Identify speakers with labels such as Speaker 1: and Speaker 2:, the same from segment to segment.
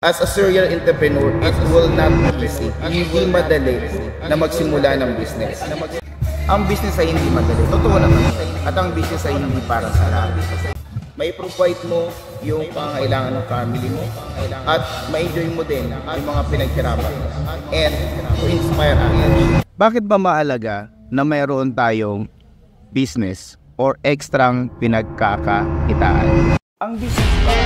Speaker 1: As a serial entrepreneur, it will not be easy. Hindi madali na magsimula ng business. Ang business ay hindi madali. Totoo naman. At ang business ay hindi para sa lahat. May provide mo yung pangangailangan ng family mo at ma-enjoy mo din yung mga pinaghirapan mo and to inspire others.
Speaker 2: Bakit ba mahalaga na mayroon tayong business or ekstrang pinagkakakitaan?
Speaker 1: Ang business ba?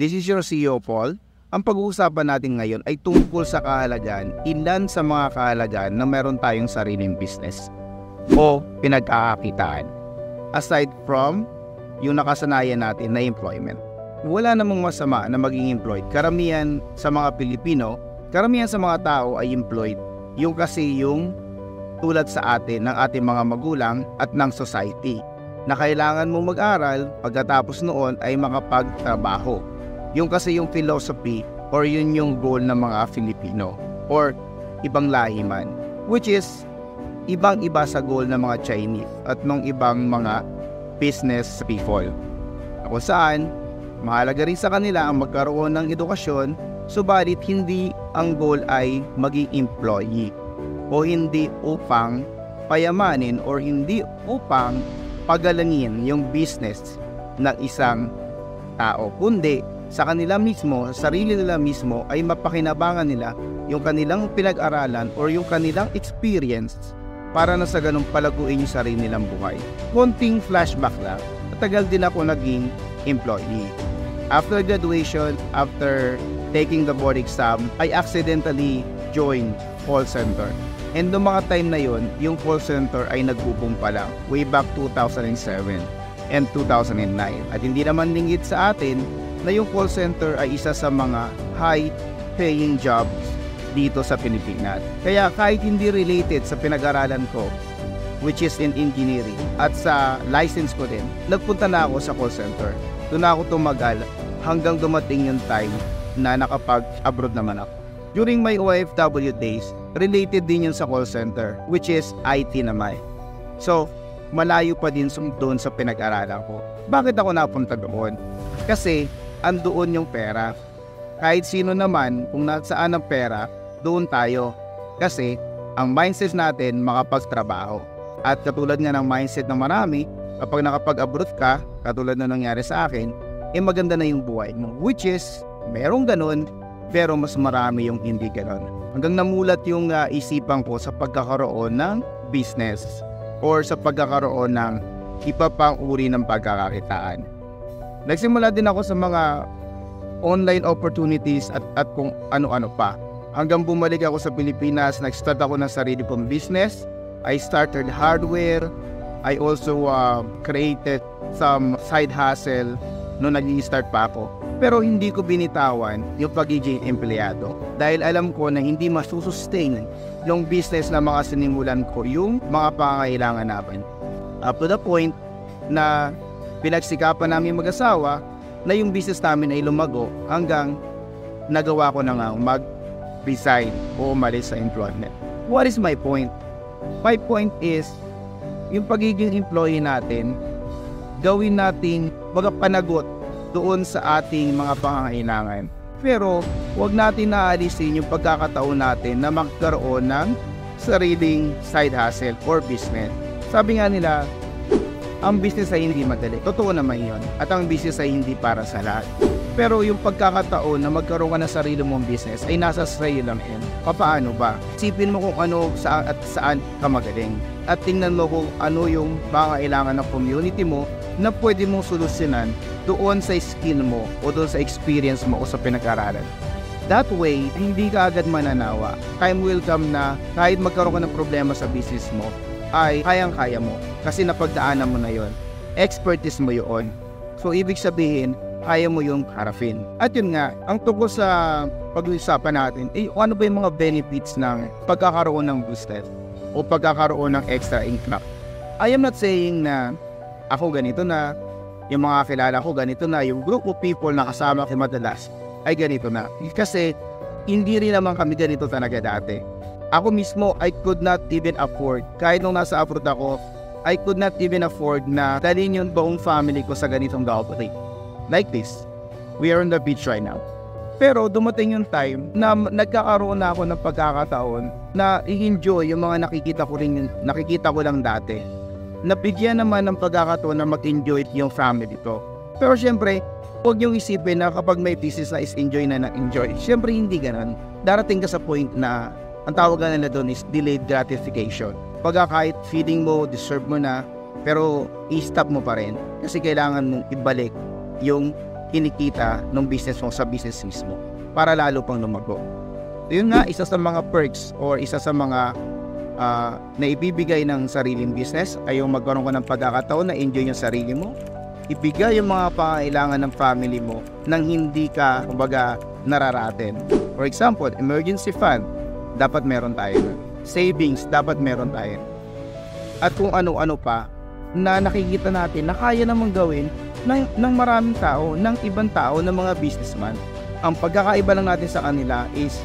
Speaker 2: This is your CEO Paul. Ang pag-uusapan natin ngayon ay tungkol sa kahalagan, ilan sa mga kahalagan na meron tayong sariling business o pinagkakakitaan. Aside from yung nakasanayan natin na employment. Wala namang masama na maging employed. Karamihan sa mga Pilipino, karamihan sa mga tao ay employed. Yung kasi yung tulad sa atin ng ating mga magulang at ng society na kailangan mong mag-aral, pagkatapos noon ay makapagtrabaho. Yung kasi yung philosophy or yun yung goal ng mga Filipino or ibang lahi man, which is ibang-iba sa goal ng mga Chinese at ng ibang mga business people. Kung saan, mahalaga rin sa kanila ang magkaroon ng edukasyon, subalit hindi ang goal ay maging employee o hindi upang payamanin or hindi upang pagalangin yung business ng isang tao, kundi sa kanila mismo, sa sarili nila mismo ay mapakinabangan nila yung kanilang pinag-aralan or yung kanilang experience para na sa ganung palaguin yung sarili nilang buhay. Konting flashback lang, matagal din ako naging employee. After graduation, after taking the board exam, I accidentally joined call center. And noong mga time na yon, yung call center ay nagbo-boom pa lang, way back 2007 and 2009. At hindi naman lingid sa atin na yung call center ay isa sa mga high-paying jobs dito sa Pilipinas. Kaya kahit hindi related sa pinag-aralan ko, which is in engineering, at sa license ko din, nagpunta na ako sa call center. Doon na ako tumagal hanggang dumating yung time na nakapag-abroad naman ako. During my OFW days, related din yun sa call center, which is IT naman. So, malayo pa din doon sa pinag-aralan ko. Bakit ako napunta doon? Kasi, andoon yung pera. Kahit sino naman, kung nasaan ang pera, doon tayo. Kasi, ang mindset natin makapagtrabaho. At katulad nga ng mindset ng marami, kapag nakapag-abroad ka, katulad na nangyari sa akin, maganda na yung buhay mo. Which is, merong ganun, pero mas marami yung hindi ganun. Hanggang namulat yung isipan ko sa pagkakaroon ng business or sa pagkakaroon ng iba pang uri ng pagkakakitaan. Nagsimula din ako sa mga online opportunities at kung ano-ano pa. Hanggang bumalik ako sa Pilipinas, nag-start ako ng sarili kong business. I started hardware. I also created some side hustle noong nag-i-start pa ako. Pero hindi ko binitawan yung pagiging empleyado. Dahil alam ko na hindi masusustain yung business na mga sinimulan ko, yung mga pangangailangan namin. Up to the point na pinagsikapan namin mag-asawa na yung business namin ay lumago hanggang nagawa ko na nga mag-resign o umalis sa employment. What is my point? My point is, yung pagiging employee natin, gawin natin panagot doon sa ating mga pangangailangan. Pero huwag natin naalisin yung pagkakataon natin na magkaroon ng sariling side hustle or business. Sabi nga nila, ang business ay hindi madali. Totoo naman yun. At ang business ay hindi para sa lahat. Pero yung pagkakataon na magkaroon ka ng sarili mong business ay nasa sa'yo lang yan. Paano ba? Isipin mo kung ano saan at saan ka magaling. At tingnan mo kung ano yung pangangailangan ng community mo na pwede mong solusyonan doon sa skill mo o doon sa experience mo o sa pinag-aralan. That way, hindi ka agad mananawa. Time will come na kahit magkaroon ka ng problema sa business mo, ay kayang-kaya mo kasi napagdaanan mo na yon. Expertise mo yun. So, ibig sabihin, kaya mo yung harapin. At yun nga, ang tungkol sa pag-uusapan natin, ano ba yung mga benefits ng pagkakaroon ng business o pagkakaroon ng extra income? I am not saying na ako ganito na, yung mga kilala ko ganito na, yung group of people na kasama ko madalas ay ganito na. Kasi hindi rin naman kami ganito talaga dati. Ako mismo, I could not even afford. Kahit nung nasa abroad ako, I could not even afford na dalhin yung buong family ko sa ganitong gawain. Like this. We are on the beach right now. Pero dumating yung time na nagkakaroon na ako ng pagkakataon na i-enjoy yung mga nakikita ko lang dati. Nabigyan naman ng pagkakataon na mag-enjoy yung family ko. Pero syempre, huwag niyong isipin na kapag may business na is enjoy na enjoy. Syempre hindi ganun. Darating ka sa point na ang tawag nila doon is delayed gratification. Pagka kahit feeling mo, deserve mo na, pero i-stop mo pa rin. Kasi kailangan mong ibalik yung kinikita ng business mo sa business mismo para lalo pang lumago. Yun nga, isa sa mga perks or isa sa mga na ibibigay ng sariling business ay yung magkaroon ka ng pagkakataon na enjoy yung sarili mo, ibigay yung mga pangailangan ng family mo nang hindi ka, kumbaga, nararaten. For example, emergency fund, dapat meron tayo. Savings, dapat meron tayo. At kung ano-ano pa na nakikita natin na kaya namang gawin ng maraming tao, ng ibang tao, ng mga businessman. Ang pagkakaiba lang natin sa kanila is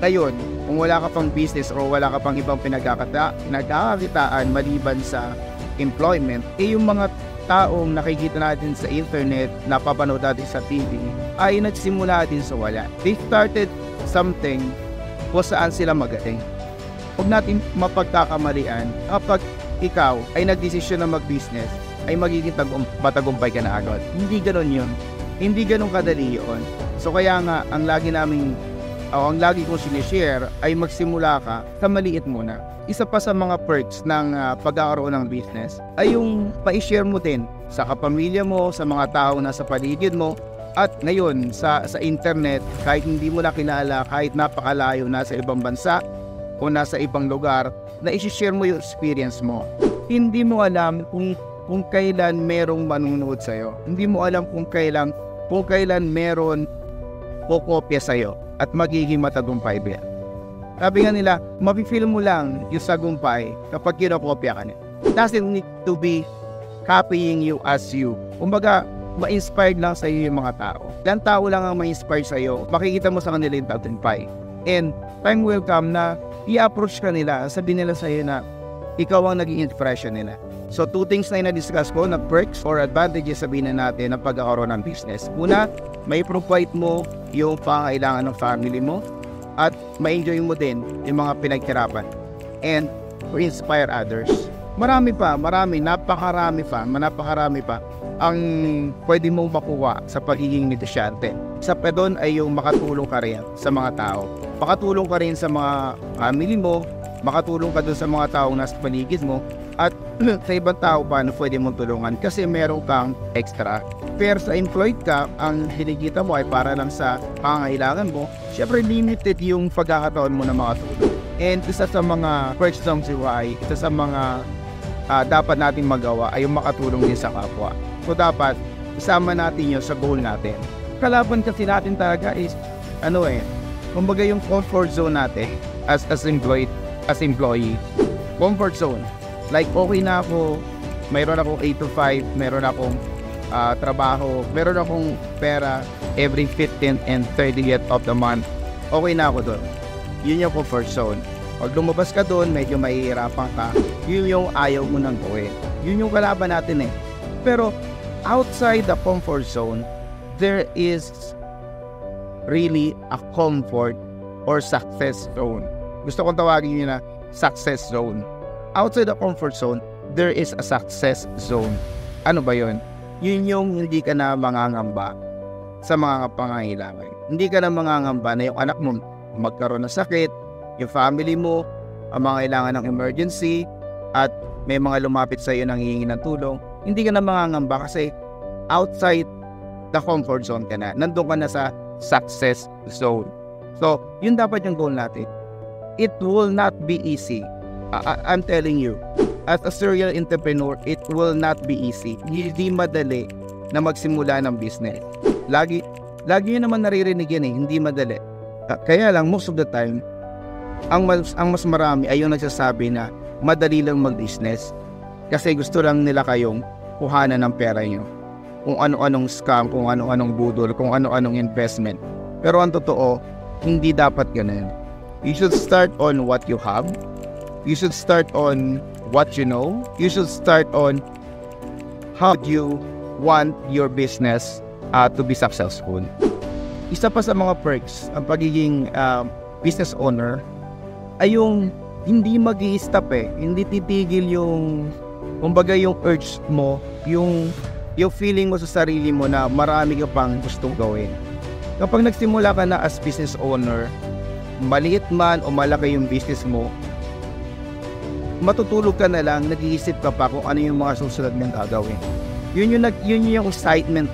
Speaker 2: ngayon, kung wala ka pang business o wala ka pang ibang pinagkakakitaan maliban sa employment, yung mga taong nakikita natin sa internet, napapanood natin sa TV, ay nagsimula din sa wala. They started something kung saan sila magaling. Huwag natin mapagkakamalian kapag ikaw ay nagdesisyon na mag-business, ay magiging matagumpay ka na agad. Hindi ganoon yun. Hindi ganoon kadali yun. So kaya nga, ang lagi kong sinishare ay magsimula ka sa maliit muna. Isa pa sa mga perks ng pagkakaroon ng business ay yung pa-share mo din sa kapamilya mo, sa mga tao na sa paligid mo, at ngayon sa internet, kahit hindi mo na kilala, kahit napakalayo, nasa ibang bansa o nasa ibang lugar, na i-share mo yung experience mo. Hindi mo alam kung kailan merong manunood sa'yo. Hindi mo alam kung kailan meron kokopya sa'yo at magiging matagumpay ba. Sabi nga nila, mapifeel mo lang yung sagumpay kapag kinokopya ka niya. Doesn't need to be copying you as you. Kumbaga, ma-inspired lang sa'yo yung mga tao. Ilang tao lang ang ma-inspire sa'yo, makikita mo sa kanila yung tagumpay. And time will come na i-approach ka nila, sabihin nila sa'yo na ikaw ang naging inspiration nila. So, two things na i-discuss ko na perks or advantages sabihin na natin ng pagkakaroon ng business. Una, may provide mo yung pangailangan ng family mo at ma-enjoy mo din yung mga pinagkirapan and inspire others. Napakarami pa ang pwede mong makuha sa pagiging negosyante. Isa pa doon ay yung makatulong ka rin sa mga tao. Makatulong ka rin sa mga family mo, makatulong ka doon sa mga taong nasa paligid mo, at sa ibang tao pa na pwede mong tulungan kasi meron kang extra. Pero sa employed ka, ang hinikita mo ay para lang sa pangangailangan mo, syempre limited yung pagkakataon mo na makatulong. And isa sa mga perks ng CY, isa sa mga dapat natin magawa ay yung makatulong din sa kapwa. So dapat isama natin yun sa goal natin. Kalaban kasi natin talaga is kumbaga yung comfort zone natin as employee. Comfort zone. Like okay na ako, mayroon akong 8 to 5, mayroon akong trabaho, meron akong pera every 15th and 30th of the month. Okay na ako doon. Yun yung comfort zone. Pag lumabas ka doon, medyo mahihirapan ka. Yun yung ayaw mo nang gawin. Yun yung kalaban natin eh. Pero outside the comfort zone, there is really a comfort or success zone. Gusto kong tawagin yun na success zone. Outside the comfort zone, there is a success zone. Ano ba yun? Yun yung hindi ka na mangangamba sa mga pangangailangan. Hindi ka na mangangamba na yung anak mo magkaroon ng sakit, yung family mo, ang mga kailangan ng emergency, at may mga lumapit sa iyo nang hihingi ng tulong. Hindi ka na mangangamba kasi outside the comfort zone ka na. Nandun ka na sa success zone. So, yun dapat yung goal natin. It will not be easy. I'm telling you, as a serial entrepreneur, it will not be easy. Hindi madali na magsimula ng business. Lagi yun naman naririnig yan eh, hindi madali. Kaya lang, most of the time, ang mas marami ay yung nagsasabi na madali lang mag-business kasi gusto lang nila kayong kuhanan ng pera nyo. Kung ano-anong scam, kung ano-anong budol, kung ano-anong investment. Pero ang totoo, hindi dapat ganun. You should start on what you have. You should start on what you know. You should start on how you want your business to be successful. Isa pa sa mga perks ang pagiging business owner ay yung hindi mag-i-stop hindi titigil yung kumbaga yung urge mo, yung feeling mo sa sarili mo na marami ka pang gustong gawin. Kapag nagsimula ka na as business owner, maliit man o malaki yung business mo, matutulog ka na lang, nag-iisip ka pa kung ano yung mga susunod mong gagawin. Yun yung excitement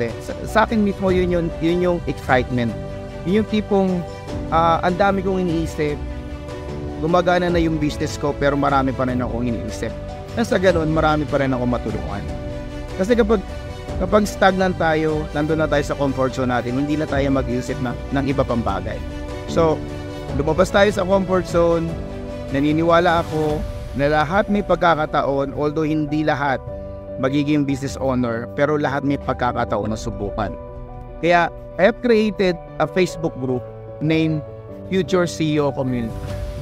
Speaker 2: Sa akin mismo yun yung excitement. Yun yung tipong ang dami kong iniisip. Gumagana na yung business ko pero marami pa rin akong iniisip. Sa ganun, marami pa rin ako matulungan. Kasi kapag stagnant tayo, nandun na tayo sa comfort zone natin, hindi na tayo mag-iisip ng iba pang bagay. So, lumabas tayo sa comfort zone, naniniwala ako na lahat may pagkakataon, although hindi lahat magiging business owner, pero lahat may pagkakataon na subukan. Kaya, I have created a Facebook group named Future CEO Community.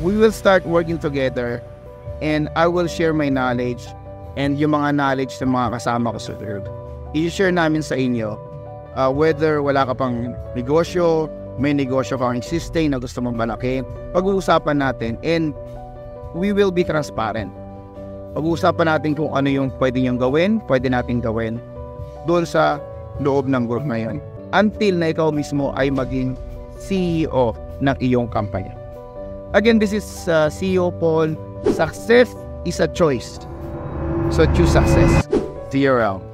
Speaker 2: We will start working together and I will share my knowledge and yung mga knowledge ng mga kasama ko sa group. I-share namin sa inyo whether wala ka pang negosyo, may negosyo kang existing na gusto mong malaki, pag-uusapan natin and we will be transparent. Pag-uusapan natin kung ano yung pwede natin gawin doon sa loob ng group na yun. Until na ikaw mismo ay maging CEO ng iyong company. Again, this is CEO Paul. Success is a choice. So choose success. See you around.